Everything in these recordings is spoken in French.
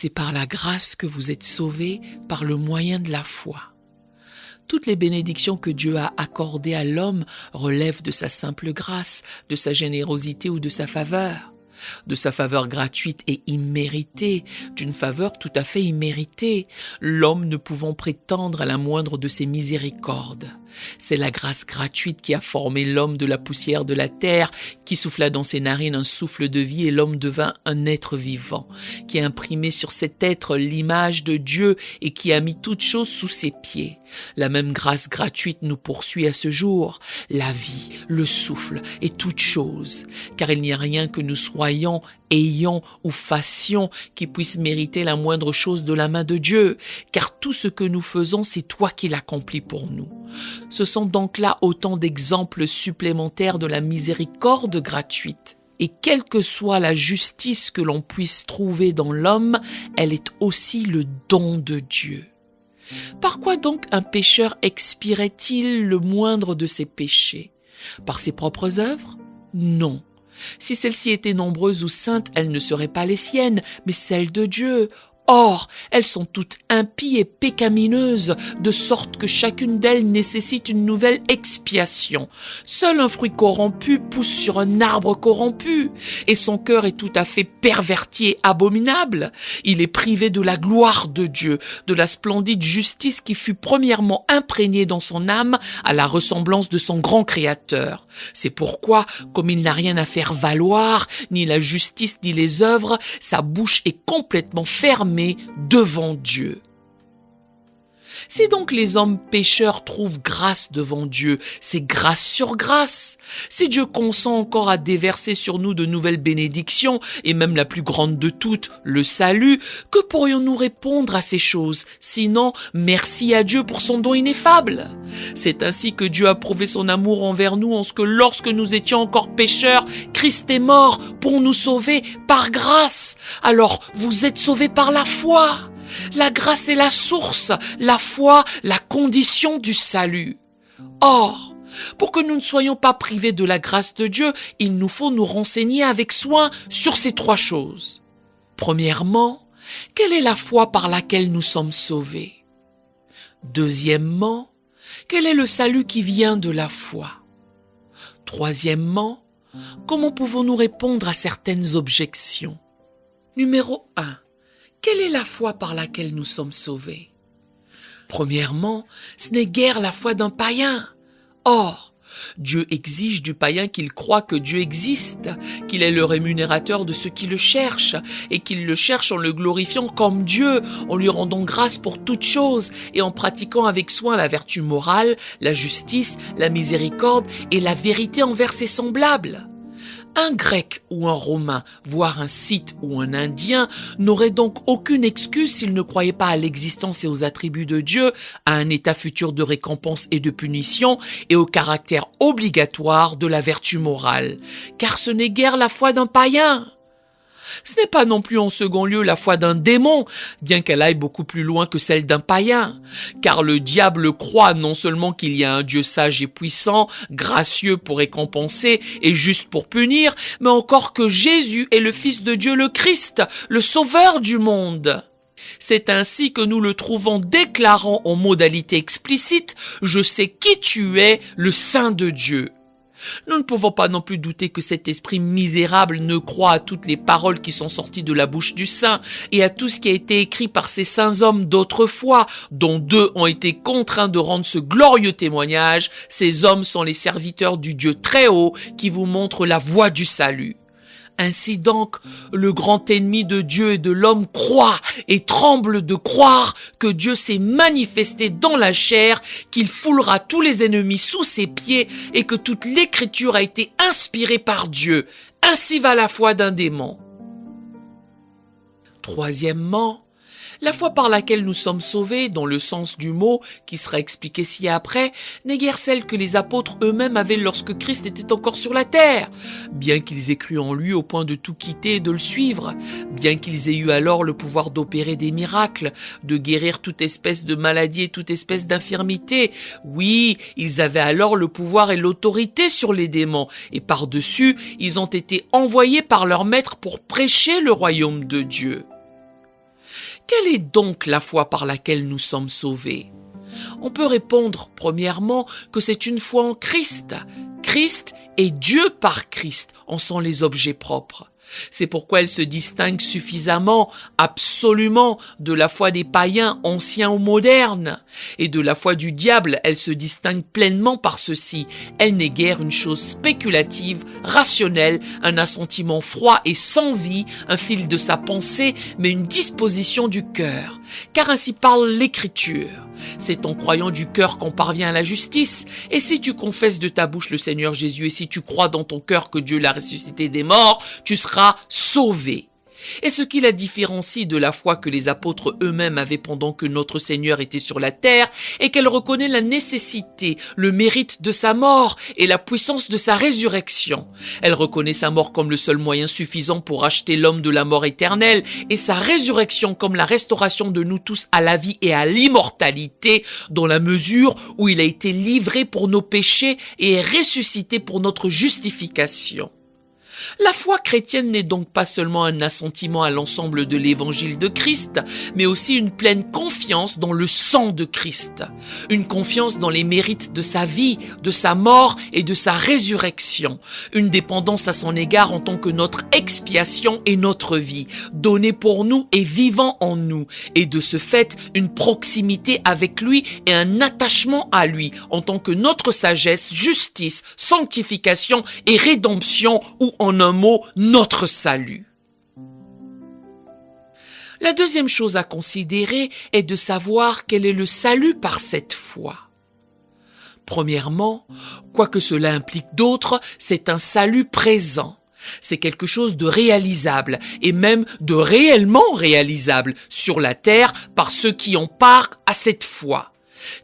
C'est par la grâce que vous êtes sauvés par le moyen de la foi. Toutes les bénédictions que Dieu a accordées à l'homme relèvent de sa simple grâce, de sa générosité ou de sa faveur gratuite et imméritée, d'une faveur tout à fait imméritée, l'homme ne pouvant prétendre à la moindre de ses miséricordes. C'est la grâce gratuite qui a formé l'homme de la poussière de la terre, qui souffla dans ses narines un souffle de vie et l'homme devint un être vivant, qui a imprimé sur cet être l'image de Dieu et qui a mis toutes choses sous ses pieds. La même grâce gratuite nous poursuit à ce jour, la vie, le souffle et toutes choses, car il n'y a rien que nous soyons, ayons ou fassions qui puisse mériter la moindre chose de la main de Dieu, car tout ce que nous faisons, c'est toi qui l'accomplis pour nous. Ce sont donc là autant d'exemples supplémentaires de la miséricorde gratuite. Et quelle que soit la justice que l'on puisse trouver dans l'homme, elle est aussi le don de Dieu. Par quoi donc un pécheur expierait-il le moindre de ses péchés? Par ses propres œuvres? Non. Si celles-ci étaient nombreuses ou saintes, elles ne seraient pas les siennes, mais celles de Dieu. Or, elles sont toutes impies et pécamineuses, de sorte que chacune d'elles nécessite une nouvelle expiation. Seul un fruit corrompu pousse sur un arbre corrompu, et son cœur est tout à fait perverti et abominable. Il est privé de la gloire de Dieu, de la splendide justice qui fut premièrement imprégnée dans son âme à la ressemblance de son grand Créateur. C'est pourquoi, comme il n'a rien à faire valoir, ni la justice ni les œuvres, sa bouche est complètement fermée devant Dieu. Si donc les hommes pécheurs trouvent grâce devant Dieu, c'est grâce sur grâce. Si Dieu consent encore à déverser sur nous de nouvelles bénédictions, et même la plus grande de toutes, le salut, que pourrions-nous répondre à ces choses? Sinon, merci à Dieu pour son don ineffable. C'est ainsi que Dieu a prouvé son amour envers nous en ce que lorsque nous étions encore pécheurs, Christ est mort pour nous sauver par grâce. Alors, vous êtes sauvés par la foi. La grâce est la source, la foi, la condition du salut. Or, pour que nous ne soyons pas privés de la grâce de Dieu, il nous faut nous renseigner avec soin sur ces trois choses. Premièrement, quelle est la foi par laquelle nous sommes sauvés? Deuxièmement, quel est le salut qui vient de la foi? Troisièmement, comment pouvons-nous répondre à certaines objections? Numéro 1. Quelle est la foi par laquelle nous sommes sauvés? Premièrement, ce n'est guère la foi d'un païen. Or, Dieu exige du païen qu'il croie que Dieu existe, qu'il est le rémunérateur de ceux qui le cherchent, et qu'il le cherche en le glorifiant comme Dieu, en lui rendant grâce pour toutes choses, et en pratiquant avec soin la vertu morale, la justice, la miséricorde et la vérité envers ses semblables. Un Grec ou un Romain, voire un Scythe ou un Indien, n'aurait donc aucune excuse s'il ne croyait pas à l'existence et aux attributs de Dieu, à un état futur de récompense et de punition, et au caractère obligatoire de la vertu morale. Car ce n'est guère la foi d'un païen. Ce n'est pas non plus en second lieu la foi d'un démon, bien qu'elle aille beaucoup plus loin que celle d'un païen. Car le diable croit non seulement qu'il y a un Dieu sage et puissant, gracieux pour récompenser et juste pour punir, mais encore que Jésus est le Fils de Dieu le Christ, le Sauveur du monde. C'est ainsi que nous le trouvons déclarant en modalité explicite « Je sais qui tu es, le Saint de Dieu ». Nous ne pouvons pas non plus douter que cet esprit misérable ne croit à toutes les paroles qui sont sorties de la bouche du Saint et à tout ce qui a été écrit par ces saints hommes d'autrefois, dont 2 ont été contraints de rendre ce glorieux témoignage. Ces hommes sont les serviteurs du Dieu très haut qui vous montre la voie du salut. Ainsi donc, le grand ennemi de Dieu et de l'homme croit et tremble de croire que Dieu s'est manifesté dans la chair, qu'il foulera tous les ennemis sous ses pieds et que toute l'écriture a été inspirée par Dieu. Ainsi va la foi d'un démon. Troisièmement, la foi par laquelle nous sommes sauvés, dans le sens du mot, qui sera expliqué ci-après, n'est guère celle que les apôtres eux-mêmes avaient lorsque Christ était encore sur la terre, bien qu'ils aient cru en lui au point de tout quitter et de le suivre, bien qu'ils aient eu alors le pouvoir d'opérer des miracles, de guérir toute espèce de maladie et toute espèce d'infirmité. Oui, ils avaient alors le pouvoir et l'autorité sur les démons, et par-dessus, ils ont été envoyés par leur maître pour prêcher le royaume de Dieu. Quelle est donc la foi par laquelle nous sommes sauvés? On peut répondre, premièrement, que c'est une foi en Christ. Christ et Dieu par Christ en sont les objets propres. C'est pourquoi elle se distingue suffisamment, absolument, de la foi des païens anciens ou modernes. Et de la foi du diable, elle se distingue pleinement par ceci. Elle n'est guère une chose spéculative, rationnelle, un assentiment froid et sans vie, un fil de sa pensée, mais une disposition du cœur. Car ainsi parle l'Écriture. C'est en croyant du cœur qu'on parvient à la justice. Et si tu confesses de ta bouche le Seigneur Jésus et si tu crois dans ton cœur que Dieu l'a ressuscité des morts, tu seras sauvé. Et ce qui la différencie de la foi que les apôtres eux-mêmes avaient pendant que notre Seigneur était sur la terre, est qu'elle reconnaît la nécessité, le mérite de sa mort et la puissance de sa résurrection. Elle reconnaît sa mort comme le seul moyen suffisant pour racheter l'homme de la mort éternelle et sa résurrection comme la restauration de nous tous à la vie et à l'immortalité, dans la mesure où il a été livré pour nos péchés et est ressuscité pour notre justification. La foi chrétienne n'est donc pas seulement un assentiment à l'ensemble de l'évangile de Christ, mais aussi une pleine confiance dans le sang de Christ, une confiance dans les mérites de sa vie, de sa mort et de sa résurrection, une dépendance à son égard en tant que notre expiation et notre vie, donnée pour nous et vivant en nous, et de ce fait une proximité avec lui et un attachement à lui en tant que notre sagesse, justice, sanctification et rédemption, ou en un mot, notre salut. La deuxième chose à considérer est de savoir quel est le salut par cette foi. Premièrement, quoique cela implique d'autres, c'est un salut présent. C'est quelque chose de réalisable et même de réellement réalisable sur la terre par ceux qui ont part à cette foi.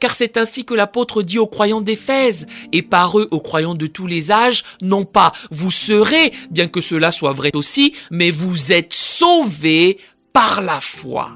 Car c'est ainsi que l'apôtre dit aux croyants d'Éphèse, et par eux aux croyants de tous les âges, non pas vous serez, bien que cela soit vrai aussi, mais vous êtes sauvés par la foi.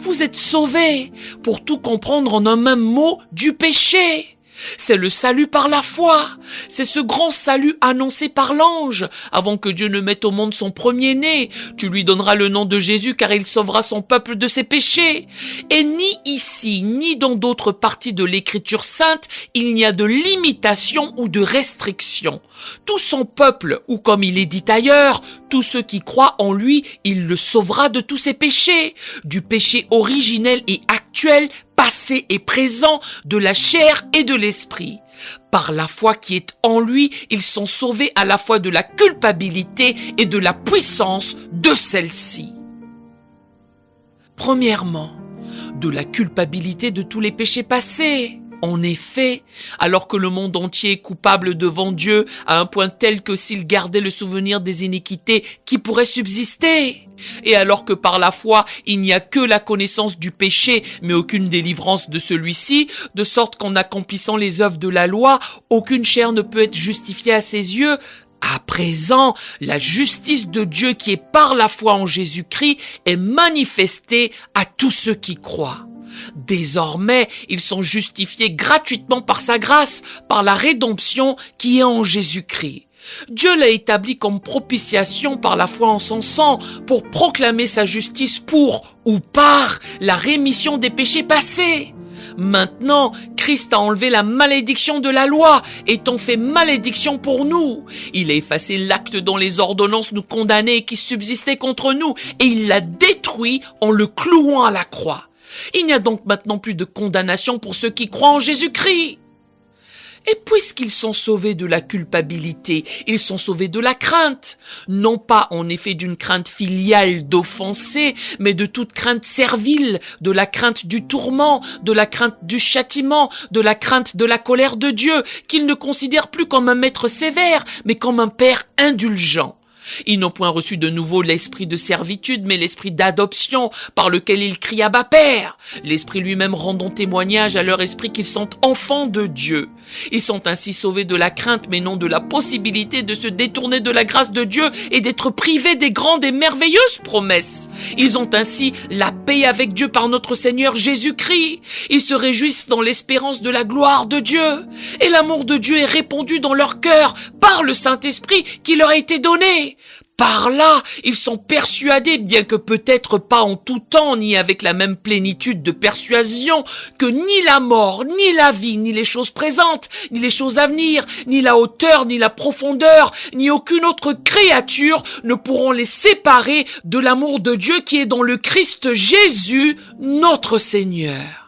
Vous êtes sauvés, pour tout comprendre en un même mot, du péché. C'est le salut par la foi. C'est ce grand salut annoncé par l'ange. Avant que Dieu ne mette au monde son premier-né, tu lui donneras le nom de Jésus car il sauvera son peuple de ses péchés. Et ni ici, ni dans d'autres parties de l'Écriture sainte, il n'y a de limitation ou de restriction. Tout son peuple, ou comme il est dit ailleurs, tous ceux qui croient en lui, il le sauvera de tous ses péchés, du péché originel et actuel, passé et présent, de la chair et de l'esprit. Par la foi qui est en lui, ils sont sauvés à la fois de la culpabilité et de la puissance de celle-ci. Premièrement, de la culpabilité de tous les péchés passés. En effet, alors que le monde entier est coupable devant Dieu à un point tel que s'il gardait le souvenir des iniquités, qui pourrait subsister? Et alors que par la foi, il n'y a que la connaissance du péché, mais aucune délivrance de celui-ci, de sorte qu'en accomplissant les œuvres de la loi, aucune chair ne peut être justifiée à ses yeux. À présent, la justice de Dieu qui est par la foi en Jésus-Christ est manifestée à tous ceux qui croient. Désormais, ils sont justifiés gratuitement par sa grâce, par la rédemption qui est en Jésus-Christ. Dieu l'a établi comme propitiation par la foi en son sang pour proclamer sa justice pour ou par la rémission des péchés passés. Maintenant, Christ a enlevé la malédiction de la loi, étant fait malédiction pour nous. Il a effacé l'acte dont les ordonnances nous condamnaient et qui subsistait contre nous, et il l'a détruit en le clouant à la croix. Il n'y a donc maintenant plus de condamnation pour ceux qui croient en Jésus-Christ. Et puisqu'ils sont sauvés de la culpabilité, ils sont sauvés de la crainte. Non pas en effet d'une crainte filiale d'offenser, mais de toute crainte servile, de la crainte du tourment, de la crainte du châtiment, de la crainte de la colère de Dieu, qu'ils ne considèrent plus comme un maître sévère, mais comme un père indulgent. Ils n'ont point reçu de nouveau l'esprit de servitude, mais l'esprit d'adoption, par lequel ils crient Abba Père. L'esprit lui-même rendant témoignage à leur esprit qu'ils sont enfants de Dieu. Ils sont ainsi sauvés de la crainte, mais non de la possibilité de se détourner de la grâce de Dieu et d'être privés des grandes et merveilleuses promesses. Ils ont ainsi la paix avec Dieu par notre Seigneur Jésus-Christ. Ils se réjouissent dans l'espérance de la gloire de Dieu. Et l'amour de Dieu est répandu dans leur cœur par le Saint-Esprit qui leur a été donné. Par là, ils sont persuadés, bien que peut-être pas en tout temps, ni avec la même plénitude de persuasion, que ni la mort, ni la vie, ni les choses présentes, ni les choses à venir, ni la hauteur, ni la profondeur, ni aucune autre créature ne pourront les séparer de l'amour de Dieu qui est dans le Christ Jésus, notre Seigneur.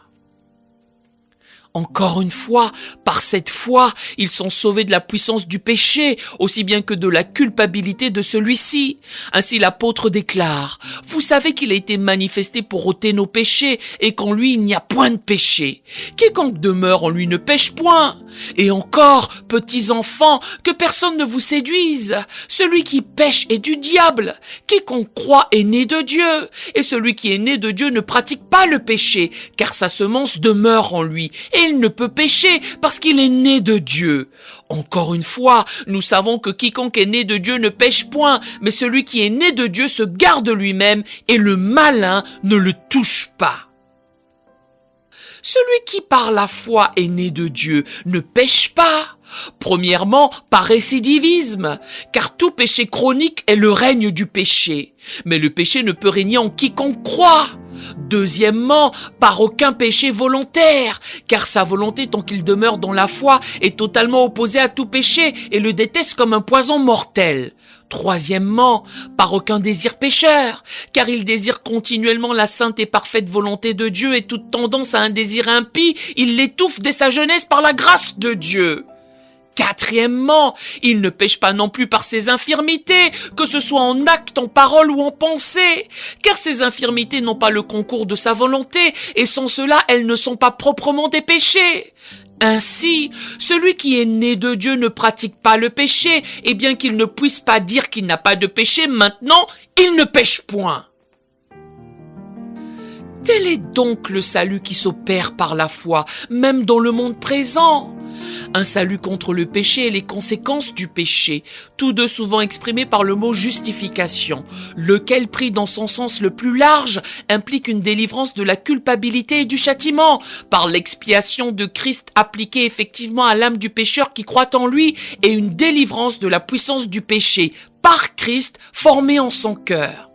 Encore une fois, par cette foi, ils sont sauvés de la puissance du péché, aussi bien que de la culpabilité de celui-ci. Ainsi l'apôtre déclare, « Vous savez qu'il a été manifesté pour ôter nos péchés, et qu'en lui il n'y a point de péché. Quiconque demeure en lui ne pêche point. Et encore, petits enfants, que personne ne vous séduise. Celui qui pêche est du diable. Quiconque croit est né de Dieu. Et celui qui est né de Dieu ne pratique pas le péché, car sa semence demeure en lui. Et il ne peut pécher parce qu'il est né de Dieu. Encore une fois, nous savons que quiconque est né de Dieu ne pêche point, mais celui qui est né de Dieu se garde lui-même et le malin ne le touche pas. Celui qui par la foi est né de Dieu ne pêche pas. Premièrement, par récidivisme, car tout péché chronique est le règne du péché. Mais le péché ne peut régner en quiconque croit. Deuxièmement, par aucun péché volontaire, car sa volonté, tant qu'il demeure dans la foi, est totalement opposée à tout péché et le déteste comme un poison mortel. Troisièmement, par aucun désir pécheur, car il désire continuellement la sainte et parfaite volonté de Dieu et toute tendance à un désir impie, il l'étouffe dès sa jeunesse par la grâce de Dieu. Quatrièmement, il ne pêche pas non plus par ses infirmités, que ce soit en acte, en parole ou en pensée, car ces infirmités n'ont pas le concours de sa volonté, et sans cela, elles ne sont pas proprement des péchés. Ainsi, celui qui est né de Dieu ne pratique pas le péché, et bien qu'il ne puisse pas dire qu'il n'a pas de péché, maintenant, il ne pêche point. Tel est donc le salut qui s'opère par la foi, même dans le monde présent. Un salut contre le péché et les conséquences du péché, tous deux souvent exprimés par le mot justification, lequel, pris dans son sens le plus large, implique une délivrance de la culpabilité et du châtiment, par l'expiation de Christ appliquée effectivement à l'âme du pécheur qui croit en lui, et une délivrance de la puissance du péché, par Christ formée en son cœur.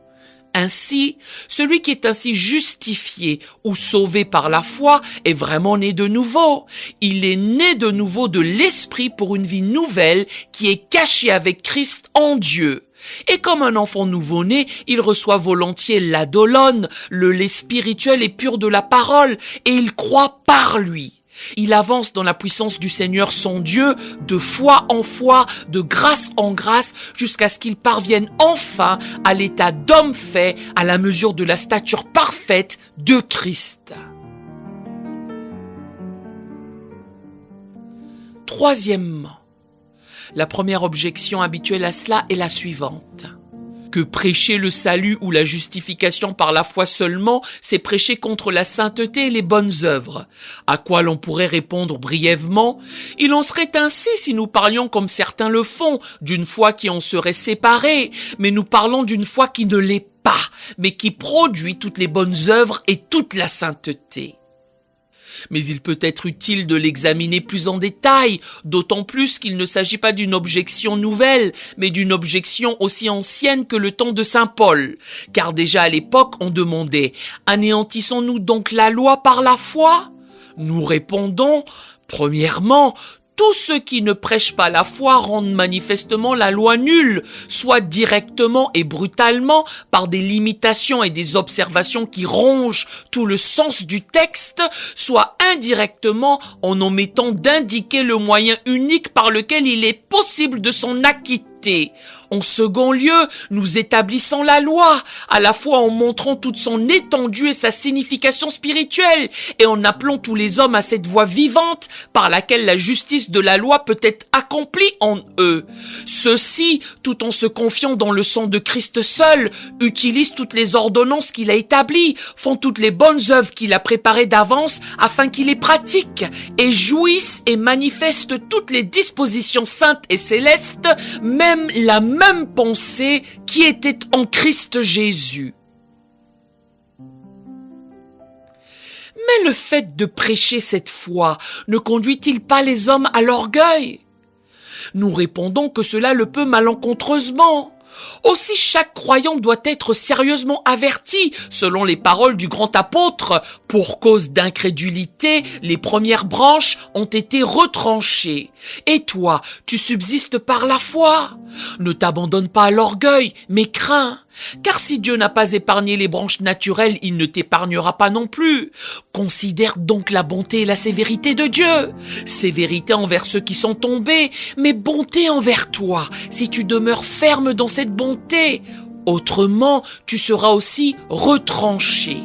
Ainsi, celui qui est ainsi justifié ou sauvé par la foi est vraiment né de nouveau. Il est né de nouveau de l'Esprit pour une vie nouvelle qui est cachée avec Christ en Dieu. Et comme un enfant nouveau-né, il reçoit volontiers l'adolone, le lait spirituel et pur de la parole, et il croit par lui. Il avance dans la puissance du Seigneur son Dieu, de foi en foi, de grâce en grâce, jusqu'à ce qu'il parvienne enfin à l'état d'homme fait, à la mesure de la stature parfaite de Christ. Troisièmement, la première objection habituelle à cela est la suivante. Que prêcher le salut ou la justification par la foi seulement, c'est prêcher contre la sainteté et les bonnes œuvres. À quoi l'on pourrait répondre brièvement, il en serait ainsi si nous parlions comme certains le font, d'une foi qui en serait séparée, mais nous parlons d'une foi qui ne l'est pas, mais qui produit toutes les bonnes œuvres et toute la sainteté. Mais il peut être utile de l'examiner plus en détail, d'autant plus qu'il ne s'agit pas d'une objection nouvelle, mais d'une objection aussi ancienne que le temps de saint Paul. Car déjà à l'époque, on demandait « Anéantissons-nous donc la loi par la foi ?» Nous répondons, premièrement, tous ceux qui ne prêchent pas la foi rendent manifestement la loi nulle, soit directement et brutalement par des limitations et des observations qui rongent tout le sens du texte, soit indirectement en omettant d'indiquer le moyen unique par lequel il est possible de s'en acquitter. En second lieu, nous établissons la loi, à la fois en montrant toute son étendue et sa signification spirituelle, et en appelant tous les hommes à cette voie vivante par laquelle la justice de la loi peut être accomplie en eux. Ceux-ci, tout en se confiant dans le sang de Christ seul, utilisent toutes les ordonnances qu'il a établies, font toutes les bonnes œuvres qu'il a préparées d'avance afin qu'ils les pratiquent, et jouissent et manifestent toutes les dispositions saintes et célestes, même la même pensée qui était en Christ Jésus. Mais le fait de prêcher cette foi ne conduit-il pas les hommes à l'orgueil ? Nous répondons que cela le peut malencontreusement. Aussi chaque croyant doit être sérieusement averti, selon les paroles du grand apôtre. Pour cause d'incrédulité, les premières branches ont été retranchées. Et toi, tu subsistes par la foi. Ne t'abandonne pas à l'orgueil, mais crains. Car si Dieu n'a pas épargné les branches naturelles, il ne t'épargnera pas non plus. Considère donc la bonté et la sévérité de Dieu. Sévérité envers ceux qui sont tombés, mais bonté envers toi, si tu demeures ferme dans cette bonté. Autrement, tu seras aussi retranché.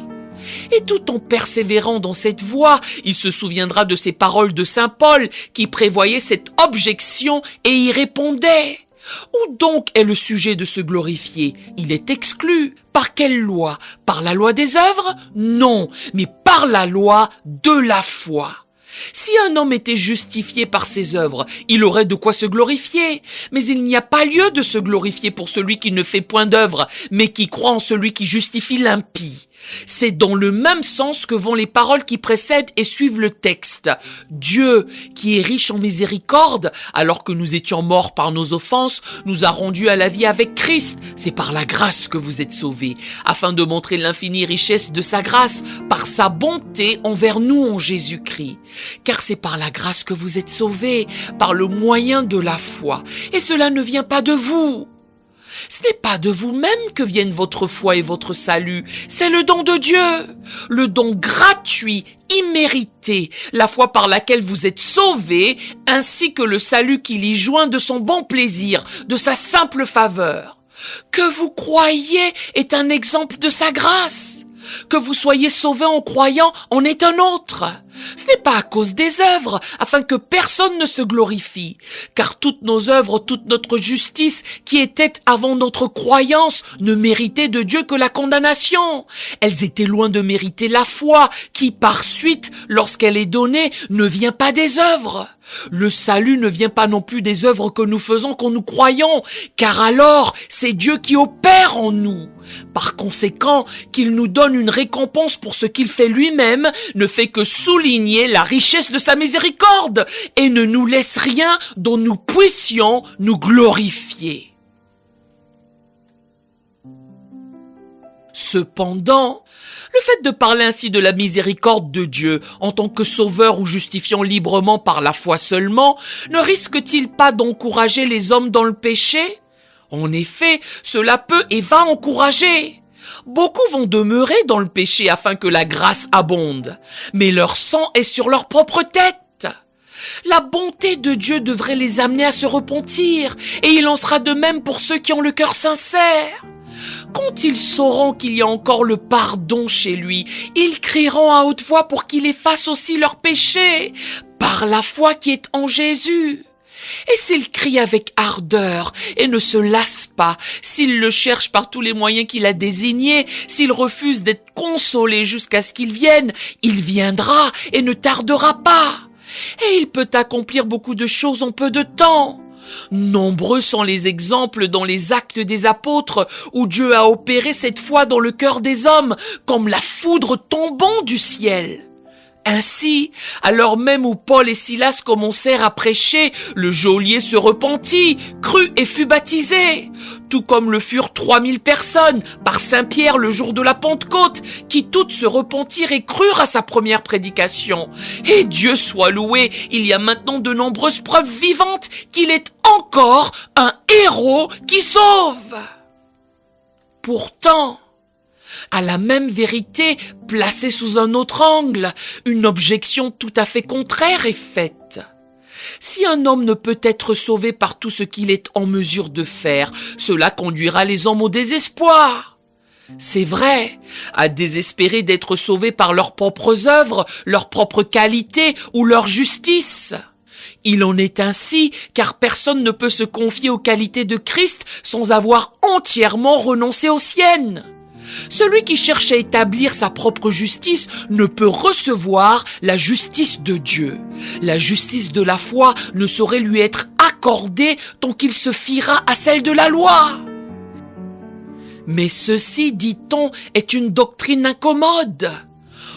Et tout en persévérant dans cette voie, il se souviendra de ces paroles de saint Paul qui prévoyait cette objection et y répondait. Où donc est le sujet de se glorifier? Il est exclu. Par quelle loi? Par la loi des œuvres? Non, mais par la loi de la foi. Si un homme était justifié par ses œuvres, il aurait de quoi se glorifier. Mais il n'y a pas lieu de se glorifier pour celui qui ne fait point d'œuvres, mais qui croit en celui qui justifie l'impie. C'est dans le même sens que vont les paroles qui précèdent et suivent le texte. Dieu, qui est riche en miséricorde, alors que nous étions morts par nos offenses, nous a rendus à la vie avec Christ. C'est par la grâce que vous êtes sauvés, afin de montrer l'infinie richesse de sa grâce, par sa bonté envers nous en Jésus-Christ. Car c'est par la grâce que vous êtes sauvés, par le moyen de la foi. Et cela ne vient pas de vous. Ce n'est pas de vous-même que viennent votre foi et votre salut, c'est le don de Dieu, le don gratuit, immérité, la foi par laquelle vous êtes sauvés, ainsi que le salut qu'il y joint de son bon plaisir, de sa simple faveur. Que vous croyiez est un exemple de sa grâce. Que vous soyez sauvés en croyant en est un autre. Ce n'est pas à cause des œuvres, afin que personne ne se glorifie. Car toutes nos œuvres, toute notre justice, qui était avant notre croyance, ne méritaient de Dieu que la condamnation. Elles étaient loin de mériter la foi, qui par suite, lorsqu'elle est donnée, ne vient pas des œuvres. Le salut ne vient pas non plus des œuvres que nous faisons quand nous croyons, car alors c'est Dieu qui opère en nous. Par conséquent, qu'il nous donne une récompense pour ce qu'il fait lui-même, ne fait que souligner la richesse de sa miséricorde et ne nous laisse rien dont nous puissions nous glorifier. Cependant, le fait de parler ainsi de la miséricorde de Dieu en tant que sauveur ou justifiant librement par la foi seulement, ne risque-t-il pas d'encourager les hommes dans le péché? En effet, cela peut et va encourager. Beaucoup vont demeurer dans le péché afin que la grâce abonde, mais leur sang est sur leur propre tête. La bonté de Dieu devrait les amener à se repentir, et il en sera de même pour ceux qui ont le cœur sincère. Quand ils sauront qu'il y a encore le pardon chez lui, ils crieront à haute voix pour qu'il efface aussi leurs péchés, par la foi qui est en Jésus. Et s'il crie avec ardeur et ne se lasse pas, s'il le cherche par tous les moyens qu'il a désignés, s'il refuse d'être consolé jusqu'à ce qu'il vienne, il viendra et ne tardera pas. Et il peut accomplir beaucoup de choses en peu de temps. Nombreux sont les exemples dans les actes des apôtres où Dieu a opéré cette foi dans le cœur des hommes comme la foudre tombant du ciel. Ainsi, alors même où Paul et Silas commencèrent à prêcher, le geôlier se repentit, crut et fut baptisé, tout comme le furent 3000 personnes par Saint-Pierre le jour de la Pentecôte, qui toutes se repentirent et crurent à sa première prédication. Et Dieu soit loué, il y a maintenant de nombreuses preuves vivantes qu'il est encore un héros qui sauve. Pourtant, à la même vérité, placée sous un autre angle, une objection tout à fait contraire est faite. Si un homme ne peut être sauvé par tout ce qu'il est en mesure de faire, cela conduira les hommes au désespoir. C'est vrai, à désespérer d'être sauvés par leurs propres œuvres, leurs propres qualités ou leur justice. Il en est ainsi, car personne ne peut se confier aux qualités de Christ sans avoir entièrement renoncé aux siennes. Celui qui cherche à établir sa propre justice ne peut recevoir la justice de Dieu. La justice de la foi ne saurait lui être accordée tant qu'il se fiera à celle de la loi. Mais ceci, dit-on, est une doctrine incommode.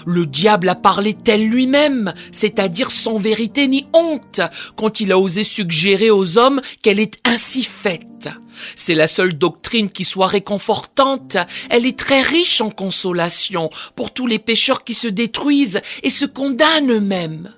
Le diable a parlé tel lui-même, c'est-à-dire sans vérité ni honte, quand il a osé suggérer aux hommes qu'elle est ainsi faite. C'est la seule doctrine qui soit réconfortante. Elle est très riche en consolation pour tous les pécheurs qui se détruisent et se condamnent eux-mêmes.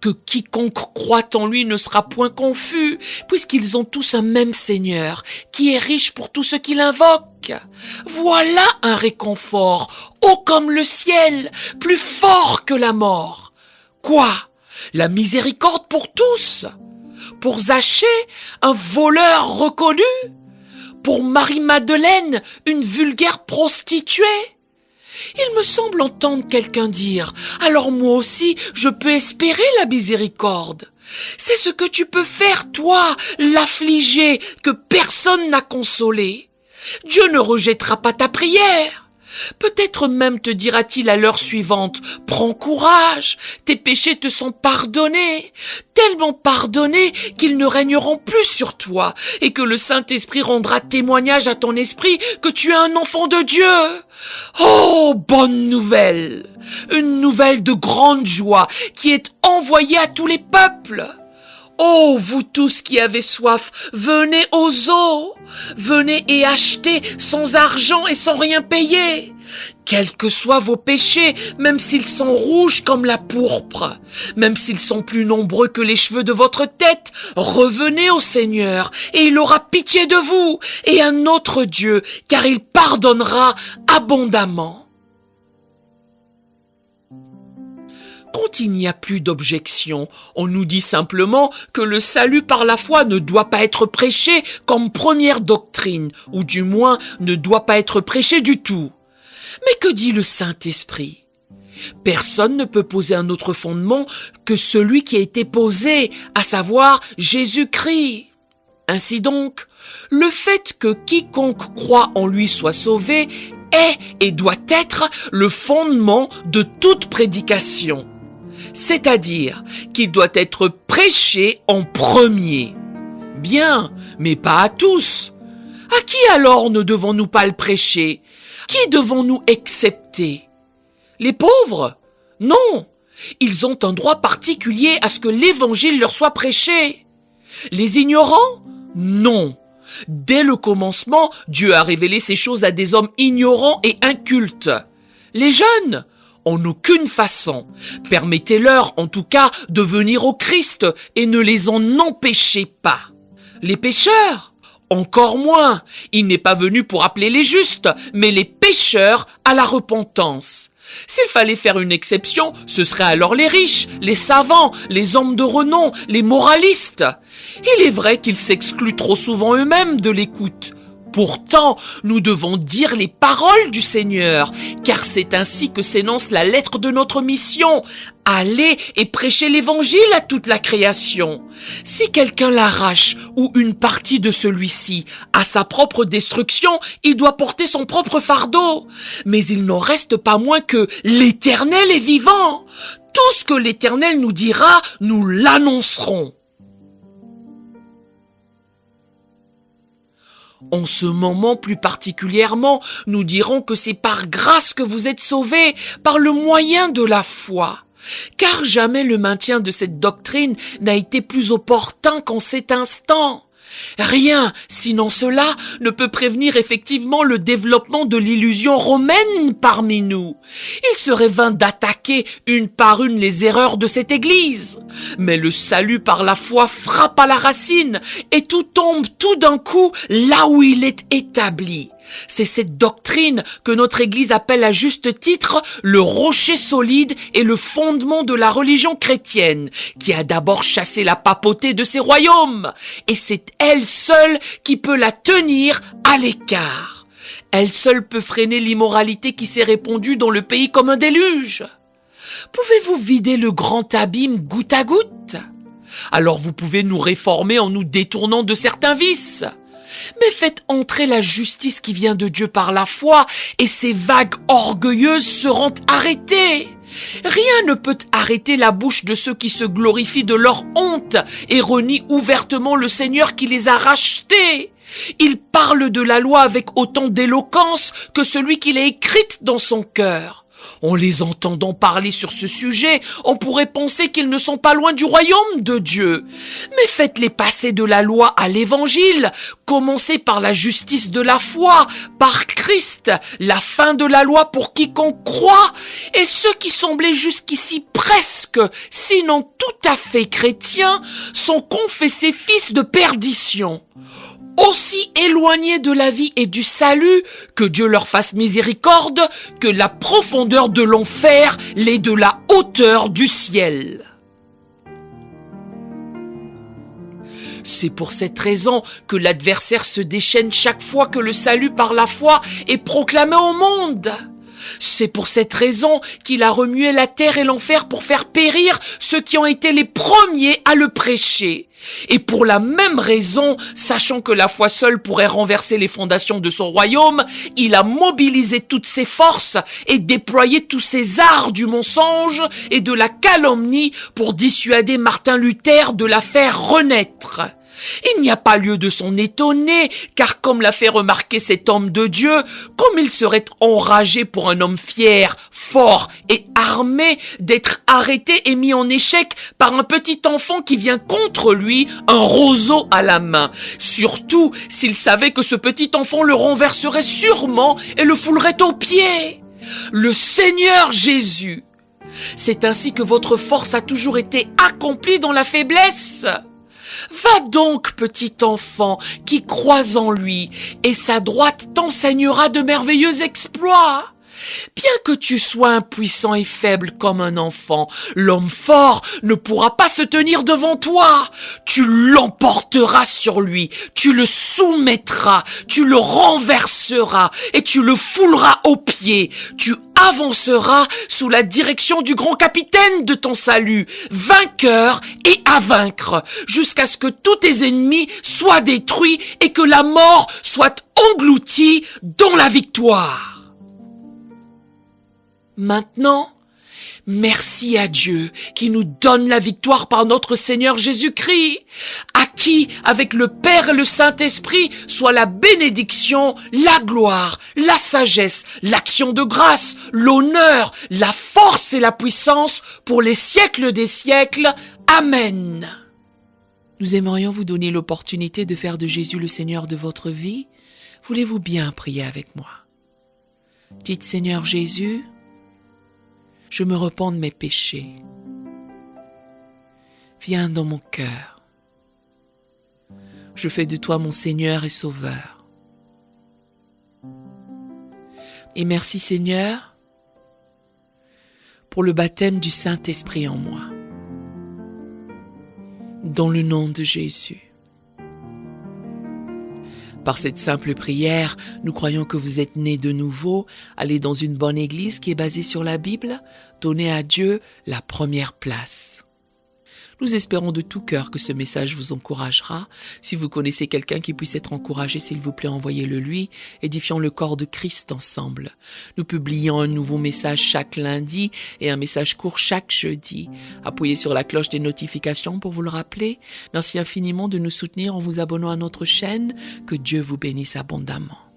Que quiconque croit en lui ne sera point confus, puisqu'ils ont tous un même Seigneur, qui est riche pour tous ceux qui l'invoquent. Voilà un réconfort, haut comme le ciel, plus fort que la mort. Quoi? La miséricorde pour tous? Pour Zachée, un voleur reconnu? Pour Marie-Madeleine, une vulgaire prostituée? Il me semble entendre quelqu'un dire « Alors moi aussi, je peux espérer la miséricorde. » C'est ce que tu peux faire, toi, l'affligé, que personne n'a consolé. Dieu ne rejettera pas ta prière. Peut-être même te dira-t-il à l'heure suivante « Prends courage, tes péchés te sont pardonnés, tellement pardonnés qu'ils ne régneront plus sur toi, et que le Saint-Esprit rendra témoignage à ton esprit que tu es un enfant de Dieu. » Oh, bonne nouvelle! Une nouvelle de grande joie qui est envoyée à tous les peuples. Oh, vous tous qui avez soif, venez aux eaux, venez et achetez sans argent et sans rien payer. Quels que soient vos péchés, même s'ils sont rouges comme la pourpre, même s'ils sont plus nombreux que les cheveux de votre tête, revenez au Seigneur et il aura pitié de vous et un autre Dieu, car il pardonnera abondamment. Quand il n'y a plus d'objection, on nous dit simplement que le salut par la foi ne doit pas être prêché comme première doctrine, ou du moins ne doit pas être prêché du tout. Mais que dit le Saint-Esprit? Personne ne peut poser un autre fondement que celui qui a été posé, à savoir Jésus-Christ. Ainsi donc, le fait que quiconque croit en lui soit sauvé est et doit être le fondement de toute prédication. C'est-à-dire qu'il doit être prêché en premier. Bien, mais pas à tous. À qui alors ne devons-nous pas le prêcher? Qui devons-nous excepter? Les pauvres? Non, ils ont un droit particulier à ce que l'évangile leur soit prêché. Les ignorants? Non. Dès le commencement, Dieu a révélé ces choses à des hommes ignorants et incultes. Les jeunes? En aucune façon. Permettez-leur, en tout cas, de venir au Christ et ne les en empêchez pas. Les pécheurs? Encore moins. Il n'est pas venu pour appeler les justes, mais les pécheurs à la repentance. S'il fallait faire une exception, ce seraient alors les riches, les savants, les hommes de renom, les moralistes. Il est vrai qu'ils s'excluent trop souvent eux-mêmes de l'écoute. Pourtant, nous devons dire les paroles du Seigneur, car c'est ainsi que s'énonce la lettre de notre mission. Allez et prêchez l'évangile à toute la création. Si quelqu'un l'arrache ou une partie de celui-ci à sa propre destruction, il doit porter son propre fardeau. Mais il n'en reste pas moins que l'Éternel est vivant. Tout ce que l'Éternel nous dira, nous l'annoncerons. En ce moment plus particulièrement, nous dirons que c'est par grâce que vous êtes sauvés, par le moyen de la foi. Car jamais le maintien de cette doctrine n'a été plus opportun qu'en cet instant. Rien, sinon cela, ne peut prévenir effectivement le développement de l'illusion romaine parmi nous. Il serait vain d'attaquer une par une les erreurs de cette Église. Mais le salut par la foi frappe à la racine et tout tombe tout d'un coup là où il est établi. C'est cette doctrine que notre Église appelle à juste titre le rocher solide et le fondement de la religion chrétienne, qui a d'abord chassé la papauté de ses royaumes, et c'est elle seule qui peut la tenir à l'écart. Elle seule peut freiner l'immoralité qui s'est répandue dans le pays comme un déluge. Pouvez-vous vider le grand abîme goutte à goutte? Alors vous pouvez nous réformer en nous détournant de certains vices. Mais faites entrer la justice qui vient de Dieu par la foi, et ces vagues orgueilleuses seront arrêtées. Rien ne peut arrêter la bouche de ceux qui se glorifient de leur honte et renient ouvertement le Seigneur qui les a rachetés. Ils parlent de la loi avec autant d'éloquence que celui qui l'a écrite dans son cœur. En les entendant parler sur ce sujet, on pourrait penser qu'ils ne sont pas loin du royaume de Dieu. Mais faites-les passer de la loi à l'évangile, commencez par la justice de la foi, par Christ, la fin de la loi pour quiconque croit, et ceux qui semblaient jusqu'ici presque, sinon tout à fait chrétiens, sont confessés fils de perdition. Aussi éloignés de la vie et du salut, que Dieu leur fasse miséricorde, que la profondeur de l'enfer l'est de la hauteur du ciel. C'est pour cette raison que l'adversaire se déchaîne chaque fois que le salut par la foi est proclamé au monde. C'est pour cette raison qu'il a remué la terre et l'enfer pour faire périr ceux qui ont été les premiers à le prêcher. Et pour la même raison, sachant que la foi seule pourrait renverser les fondations de son royaume, il a mobilisé toutes ses forces et déployé tous ses arts du mensonge et de la calomnie pour dissuader Martin Luther de la faire renaître. Il n'y a pas lieu de s'en étonner, car comme l'a fait remarquer cet homme de Dieu, comme il serait enragé pour un homme fier, fort et armé d'être arrêté et mis en échec par un petit enfant qui vient contre lui, un roseau à la main. Surtout s'il savait que ce petit enfant le renverserait sûrement et le foulerait aux pieds. Le Seigneur Jésus. C'est ainsi que votre force a toujours été accomplie dans la faiblesse. Va donc, petit enfant, qui crois en lui, et sa droite t'enseignera de merveilleux exploits. Bien que tu sois impuissant et faible comme un enfant, l'homme fort ne pourra pas se tenir devant toi. Tu l'emporteras sur lui, tu le soumettras, tu le renverseras et tu le fouleras aux pieds. Tu avanceras sous la direction du grand capitaine de ton salut, vainqueur et à vaincre, jusqu'à ce que tous tes ennemis soient détruits et que la mort soit engloutie dans la victoire. Maintenant, merci à Dieu qui nous donne la victoire par notre Seigneur Jésus-Christ, à qui, avec le Père et le Saint-Esprit, soit la bénédiction, la gloire, la sagesse, l'action de grâce, l'honneur, la force et la puissance pour les siècles des siècles. Amen. Nous aimerions vous donner l'opportunité de faire de Jésus le Seigneur de votre vie. Voulez-vous bien prier avec moi? Dites, Seigneur Jésus, je me repens de mes péchés. Viens dans mon cœur. Je fais de toi mon Seigneur et Sauveur. Et merci Seigneur pour le baptême du Saint-Esprit en moi. Dans le nom de Jésus. Par cette simple prière, nous croyons que vous êtes nés de nouveau, allez dans une bonne église qui est basée sur la Bible, donnez à Dieu la première place. Nous espérons de tout cœur que ce message vous encouragera. Si vous connaissez quelqu'un qui puisse être encouragé, s'il vous plaît, envoyez-le lui. Édifions le corps de Christ ensemble. Nous publions un nouveau message chaque lundi et un message court chaque jeudi. Appuyez sur la cloche des notifications pour vous le rappeler. Merci infiniment de nous soutenir en vous abonnant à notre chaîne. Que Dieu vous bénisse abondamment.